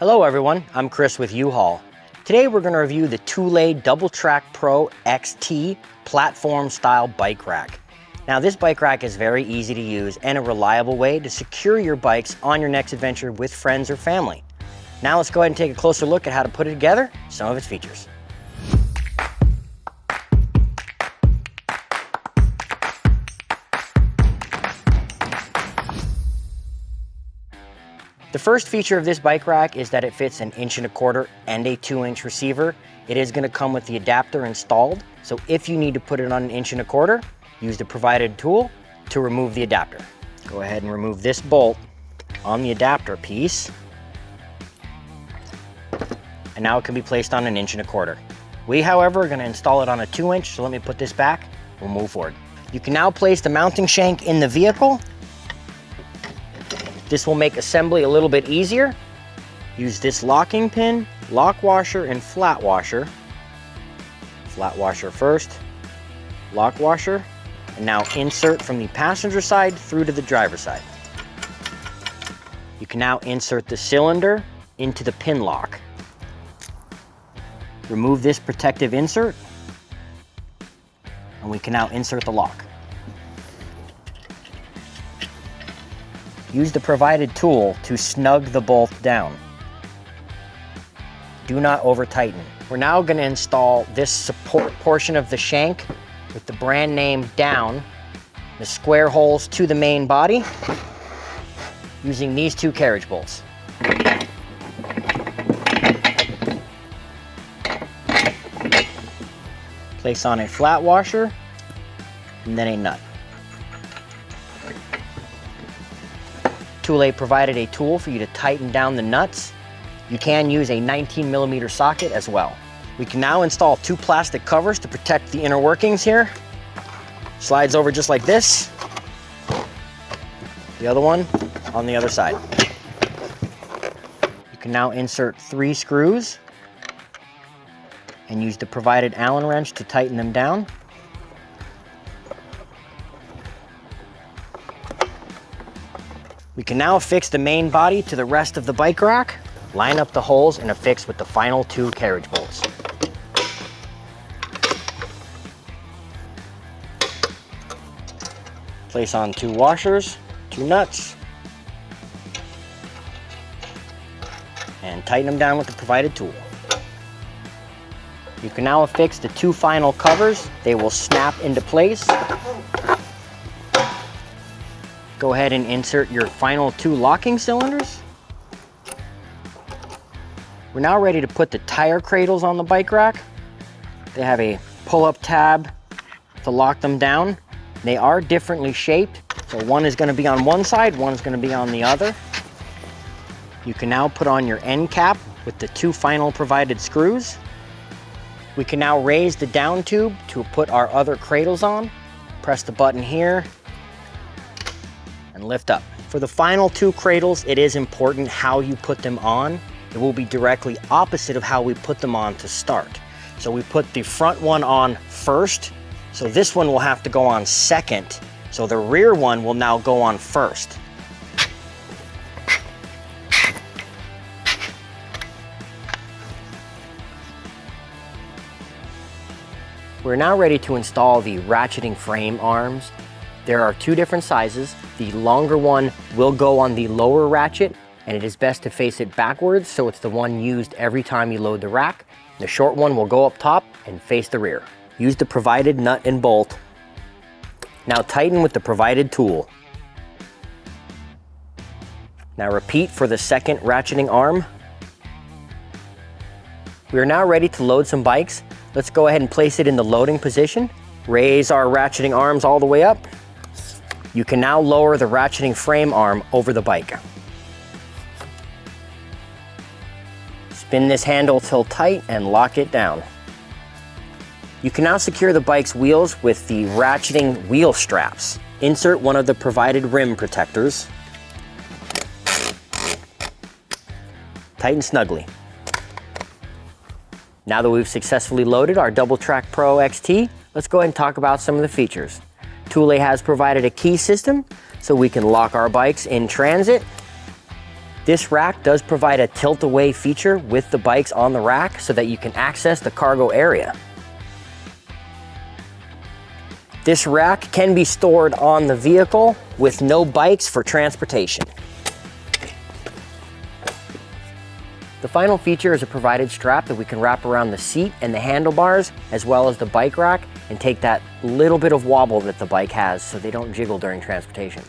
Hello everyone, I'm Chris with U-Haul. Today we're going to review the Thule Double Track Pro XT platform style bike rack. Now this bike rack is very easy to use and a reliable way to secure your bikes on your next adventure with friends or family. Now let's go ahead and take a closer look at how to put it together, some of its features. The first feature of this bike rack is that it fits an 1.25 inch and a 2-inch receiver. It is going to come with the adapter installed, so if you need to put it on an 1.25 inch, use the provided tool to remove the adapter. Go ahead and remove this bolt on the adapter piece, and now it can be placed on an 1.25 inch. We, however, are going to install it on a 2-inch, so let me put this back. We'll move forward. You can now place the mounting shank in the vehicle. This will make assembly a little bit easier. Use this locking pin, lock washer, and flat washer. Flat washer first, lock washer, and now insert from the passenger side through to the driver's side. You can now insert the cylinder into the pin lock. Remove this protective insert, and we can now insert the lock. Use the provided tool to snug the bolt down. Do not over tighten. We're now going to install this support portion of the shank with the brand name down, the square holes to the main body, using these 2 carriage bolts. Place on a flat washer and then a nut. Thule provided a tool for you to tighten down the nuts. You can use a 19mm socket as well. We can now install 2 plastic covers to protect the inner workings here. Slides over just like this. The other one on the other side. You can now insert 3 screws and use the provided Allen wrench to tighten them down. We can now affix the main body to the rest of the bike rack, line up the holes, and affix with the final 2 carriage bolts. Place on 2 washers, 2 nuts, and tighten them down with the provided tool. You can now affix the 2 final covers. They will snap into place. Go ahead and insert your final 2 locking cylinders. We're now ready to put the tire cradles on the bike rack. They have a pull-up tab to lock them down. They are differently shaped, so one is going to be on one side, one is going to be on the other. You can now put on your end cap with the 2 final provided screws. We can now raise the down tube to put our other cradles on. Press the button here and lift up. For the final 2 cradles, it is important how you put them on. It will be directly opposite of how we put them on to start. So we put the front one on first, so this one will have to go on second, so the rear one will now go on first. We're now ready to install the ratcheting frame arms. There are 2 different sizes. The longer one will go on the lower ratchet, and it is best to face it backwards, so it's the one used every time you load the rack. The short one will go up top and face the rear. Use the provided nut and bolt. Now tighten with the provided tool. Now repeat for the second ratcheting arm. We are now ready to load some bikes. Let's go ahead and place it in the loading position. Raise our ratcheting arms all the way up. You can now lower the ratcheting frame arm over the bike. Spin this handle till tight and lock it down. You can now secure the bike's wheels with the ratcheting wheel straps. Insert one of the provided rim protectors. Tighten snugly. Now that we've successfully loaded our Double Track Pro XT, let's go ahead and talk about some of the features. Thule has provided a key system so we can lock our bikes in transit. This rack does provide a tilt-away feature with the bikes on the rack so that you can access the cargo area. This rack can be stored on the vehicle with no bikes for transportation. The final feature is a provided strap that we can wrap around the seat and the handlebars as well as the bike rack and take that little bit of wobble that the bike has so they don't jiggle during transportation.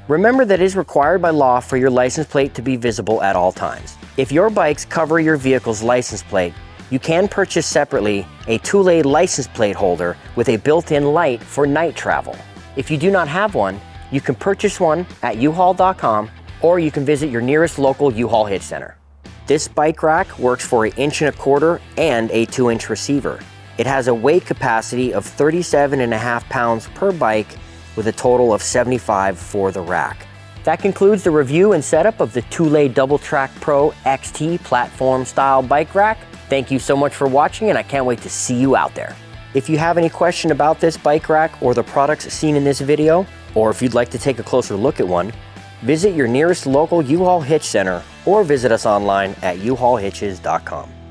Remember that it is required by law for your license plate to be visible at all times. If your bikes cover your vehicle's license plate, you can purchase separately a Thule license plate holder with a built-in light for night travel. If you do not have one, you can purchase one at uhaul.com or you can visit your nearest local U-Haul Hitch Center. This bike rack works for 1 1/4" and a 2-inch receiver. It has a weight capacity of 37.5 pounds per bike with a total of 75 for the rack. That concludes the review and setup of the Thule Double Track Pro XT platform style bike rack. Thank you so much for watching and I can't wait to see you out there. If you have any question about this bike rack or the products seen in this video, or if you'd like to take a closer look at one, visit your nearest local U-Haul Hitch Center or visit us online at uhaulhitches.com.